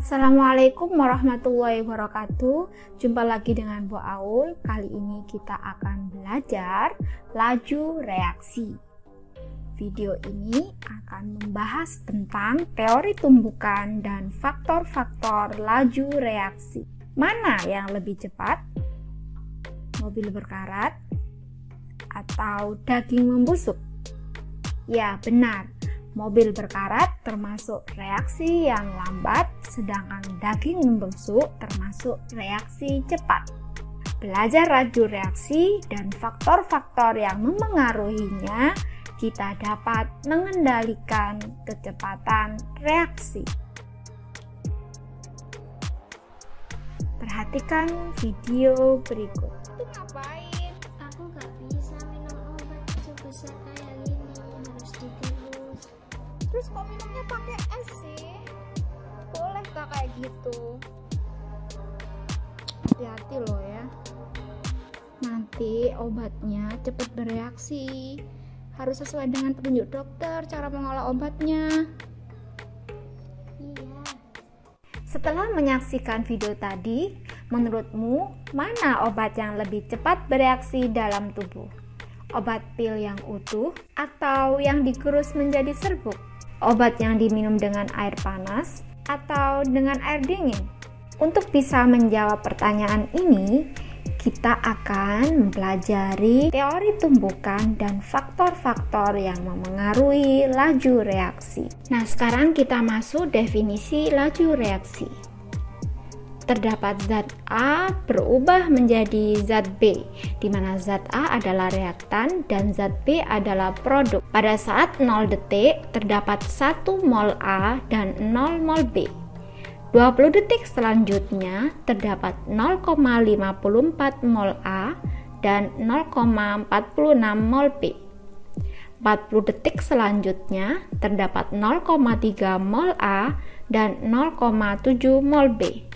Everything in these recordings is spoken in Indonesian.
Assalamualaikum warahmatullahi wabarakatuh. Jumpa lagi dengan Bu Aul. Kali ini kita akan belajar laju reaksi. Video ini akan membahas tentang teori tumbukan dan faktor-faktor laju reaksi. Mana yang lebih cepat? Mobil berkarat atau daging membusuk? Ya, benar. Mobil berkarat termasuk reaksi yang lambat, sedangkan daging membusuk termasuk reaksi cepat. Belajar laju reaksi dan faktor-faktor yang memengaruhinya, kita dapat mengendalikan kecepatan reaksi. Perhatikan video berikut. Itu ngapain? Aku gak bisa minum obat sebesar kayak gini, harus ditilus. Terus kok minumnya pakai es sih? Boleh gak kayak gitu? Hati-hati loh ya. Nanti obatnya cepat bereaksi. Harus sesuai dengan petunjuk dokter cara mengolah obatnya. Iya. Setelah menyaksikan video tadi, menurutmu mana obat yang lebih cepat bereaksi dalam tubuh? Obat pil yang utuh atau yang digerus menjadi serbuk? Obat yang diminum dengan air panas atau dengan air dingin? Untuk bisa menjawab pertanyaan ini, kita akan mempelajari teori tumbukan dan faktor-faktor yang memengaruhi laju reaksi. Nah, sekarang kita masuk definisi laju reaksi. Terdapat zat A berubah menjadi zat B, di mana zat A adalah reaktan dan zat B adalah produk. Pada saat 0 detik, terdapat 1 mol A dan 0 mol B. 20 detik selanjutnya, terdapat 0,54 mol A dan 0,46 mol B. 40 detik selanjutnya, terdapat 0,3 mol A dan 0,7 mol B.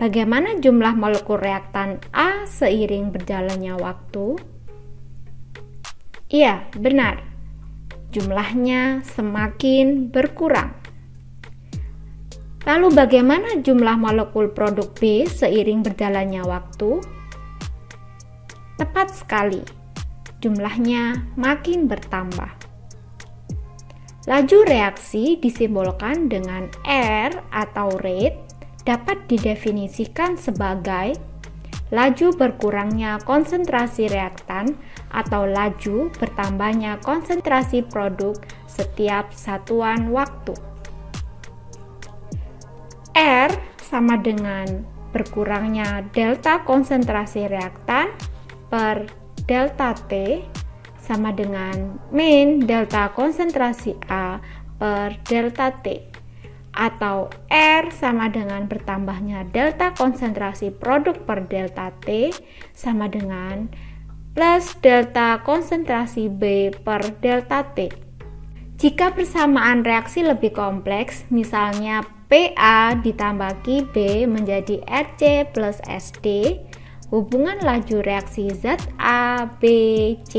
Bagaimana jumlah molekul reaktan A seiring berjalannya waktu? Iya, benar. Jumlahnya semakin berkurang. Lalu bagaimana jumlah molekul produk B seiring berjalannya waktu? Tepat sekali. Jumlahnya makin bertambah. Laju reaksi disimbolkan dengan R atau rate, dapat didefinisikan sebagai laju berkurangnya konsentrasi reaktan atau laju bertambahnya konsentrasi produk setiap satuan waktu. R sama dengan berkurangnya delta konsentrasi reaktan per delta T sama dengan min delta konsentrasi A per delta T. Atau R sama dengan bertambahnya delta konsentrasi produk per delta T sama dengan plus delta konsentrasi B per delta T. Jika persamaan reaksi lebih kompleks, misalnya PA ditambah QB menjadi RC plus SD, hubungan laju reaksi zat A, B, C,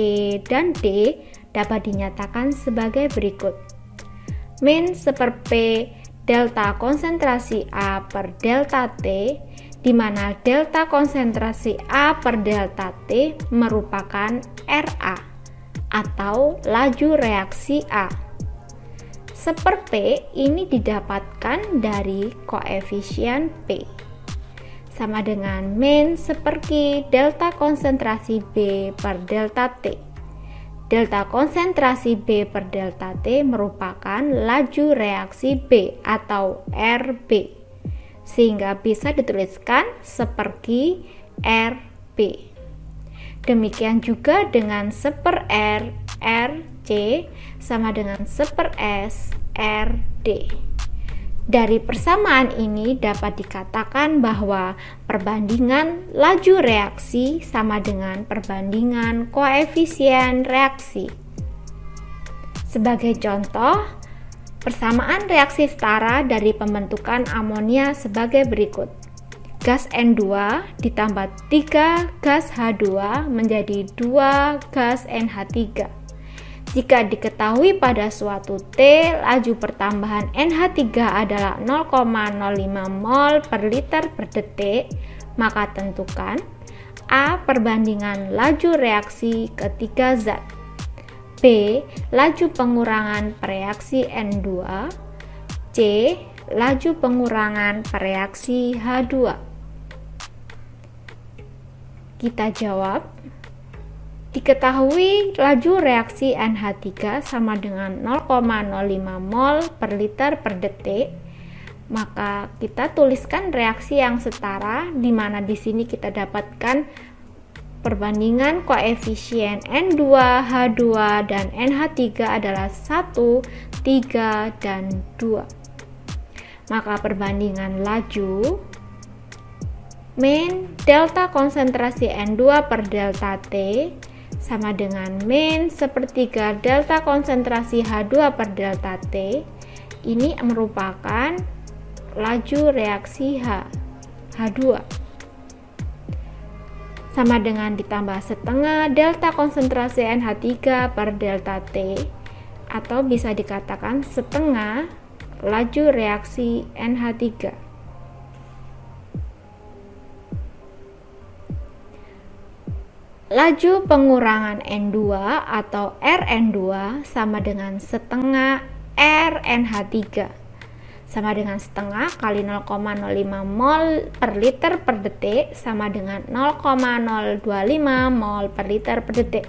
dan D dapat dinyatakan sebagai berikut. Min seper P delta konsentrasi A per delta T, di mana delta konsentrasi A per delta T merupakan RA atau laju reaksi A. Seper P ini didapatkan dari koefisien P, sama dengan min seper Q delta konsentrasi B per delta T. Delta konsentrasi B per delta T merupakan laju reaksi B atau RB, sehingga bisa dituliskan seperti RB. Demikian juga dengan seper R, RC sama dengan seper S, RD. Dari persamaan ini dapat dikatakan bahwa perbandingan laju reaksi sama dengan perbandingan koefisien reaksi. Sebagai contoh, persamaan reaksi setara dari pembentukan amonia sebagai berikut. Gas N2 ditambah 3 gas H2 menjadi 2 gas NH3. Jika diketahui pada suatu T, laju pertambahan NH3 adalah 0,05 mol per liter per detik, maka tentukan A. Perbandingan laju reaksi ketiga zat, B. Laju pengurangan reaksi N2, C. Laju pengurangan reaksi H2. Kita jawab. Diketahui laju reaksi NH3 sama dengan 0,05 mol per liter per detik, maka kita tuliskan reaksi yang setara, di mana di sini kita dapatkan perbandingan koefisien N2, H2, dan NH3 adalah 1, 3, dan 2. Maka perbandingan laju min delta konsentrasi N2 per delta T sama dengan min sepertiga delta konsentrasi H2 per delta T. Ini merupakan laju reaksi H2 sama dengan ditambah setengah delta konsentrasi NH3 per delta T, atau bisa dikatakan setengah laju reaksi NH3. Laju pengurangan N2 atau Rn2 sama dengan setengah RNH3, sama dengan setengah kali 0,05 mol per liter per detik sama dengan 0,025 mol per liter per detik.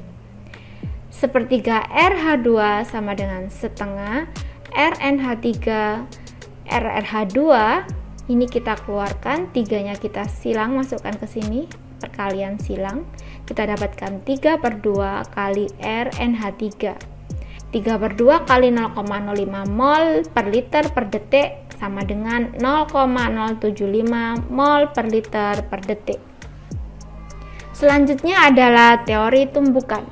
Sepertiga RH2 sama dengan setengah RNH3 RRH2. Ini kita keluarkan, tiganya kita silang, masukkan ke sini, perkalian silang. Kita dapatkan 3/2 kali RNH3. 3/2 kali 0,05 mol per liter per detik sama dengan 0,075 mol per liter per detik. Selanjutnya adalah teori tumbukan.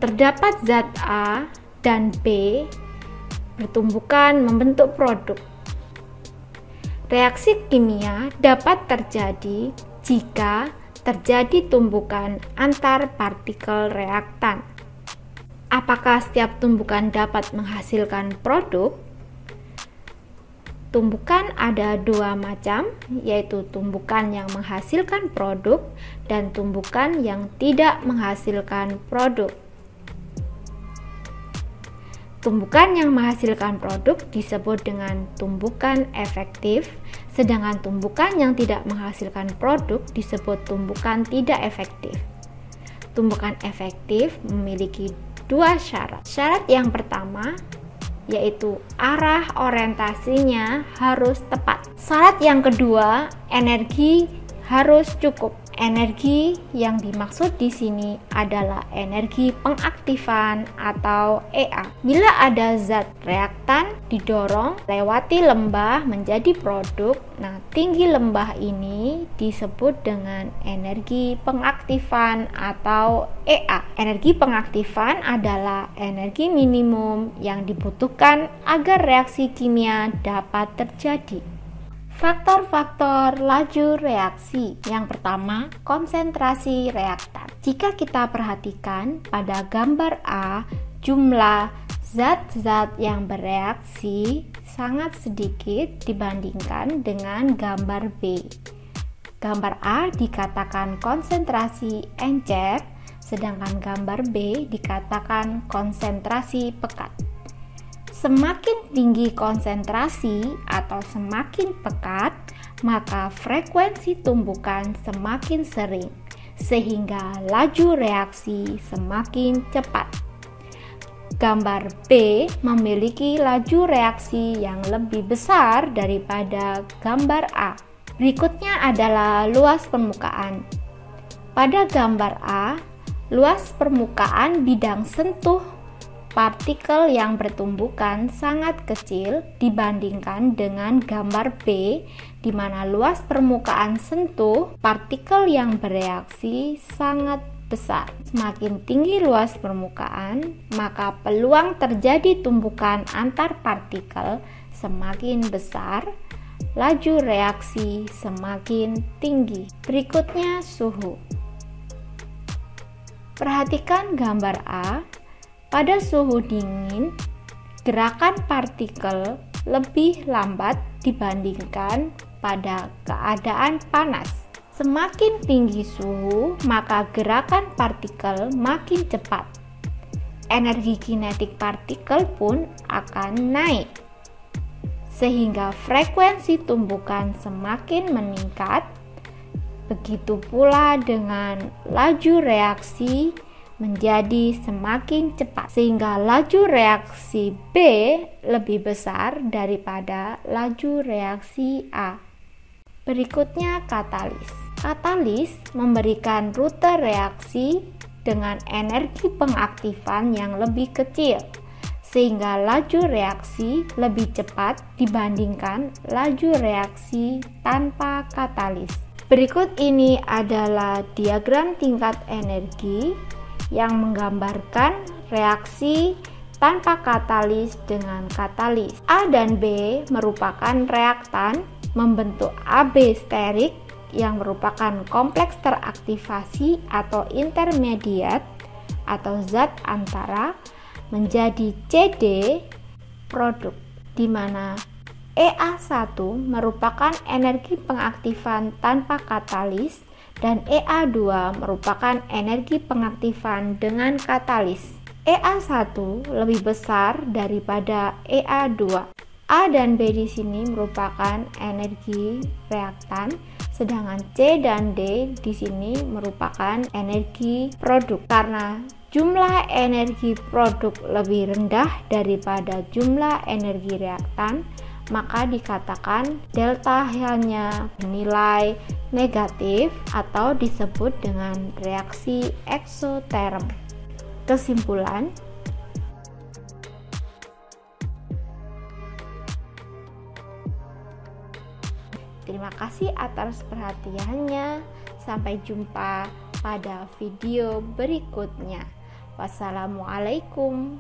Terdapat zat A dan B bertumbukan membentuk produk. Reaksi kimia dapat terjadi jika terjadi tumbukan antar partikel reaktan. Apakah setiap tumbukan dapat menghasilkan produk? Tumbukan ada dua macam, yaitu tumbukan yang menghasilkan produk dan tumbukan yang tidak menghasilkan produk. Tumbukan yang menghasilkan produk disebut dengan tumbukan efektif, sedangkan tumbukan yang tidak menghasilkan produk disebut tumbukan tidak efektif. Tumbukan efektif memiliki dua syarat. Syarat yang pertama yaitu arah orientasinya harus tepat. Syarat yang kedua, energi harus cukup. Energi yang dimaksud di sini adalah energi pengaktifan atau EA. Bila ada zat reaktan didorong lewati lembah menjadi produk, nah tinggi lembah ini disebut dengan energi pengaktifan atau EA. Energi pengaktifan adalah energi minimum yang dibutuhkan agar reaksi kimia dapat terjadi. Faktor-faktor laju reaksi. Yang pertama, konsentrasi reaktan. Jika kita perhatikan pada gambar A, jumlah zat-zat yang bereaksi sangat sedikit dibandingkan dengan gambar B. Gambar A dikatakan konsentrasi encer, sedangkan gambar B dikatakan konsentrasi pekat. Semakin tinggi konsentrasi atau semakin pekat, maka frekuensi tumbukan semakin sering, sehingga laju reaksi semakin cepat. Gambar B memiliki laju reaksi yang lebih besar daripada gambar A. Berikutnya adalah luas permukaan. Pada gambar A, luas permukaan bidang sentuh partikel yang bertumbukan sangat kecil dibandingkan dengan gambar B, di mana luas permukaan sentuh partikel yang bereaksi sangat besar. Semakin tinggi luas permukaan, maka peluang terjadi tumbukan antar partikel semakin besar, laju reaksi semakin tinggi. Berikutnya suhu. Perhatikan gambar A. Pada suhu dingin, gerakan partikel lebih lambat dibandingkan pada keadaan panas. Semakin tinggi suhu, maka gerakan partikel makin cepat. Energi kinetik partikel pun akan naik, sehingga frekuensi tumbukan semakin meningkat. Begitu pula dengan laju reaksi menjadi semakin cepat, sehingga laju reaksi B lebih besar daripada laju reaksi A. Berikutnya katalis. Katalis memberikan rute reaksi dengan energi pengaktifan yang lebih kecil, sehingga laju reaksi lebih cepat dibandingkan laju reaksi tanpa katalis. Berikut ini adalah diagram tingkat energi yang menggambarkan reaksi tanpa katalis dengan katalis. A dan B merupakan reaktan membentuk AB sterik yang merupakan kompleks teraktivasi atau intermediat atau zat antara menjadi CD produk, di mana EA1 merupakan energi pengaktifan tanpa katalis dan EA2 merupakan energi pengaktifan dengan katalis. EA1 lebih besar daripada EA2. A dan B di sini merupakan energi reaktan, sedangkan C dan D di sini merupakan energi produk. Karena jumlah energi produk lebih rendah daripada jumlah energi reaktan, maka dikatakan delta hanya nilai negatif atau disebut dengan reaksi eksoterm. Kesimpulan, terima kasih atas perhatiannya. Sampai jumpa pada video berikutnya. Wassalamualaikum.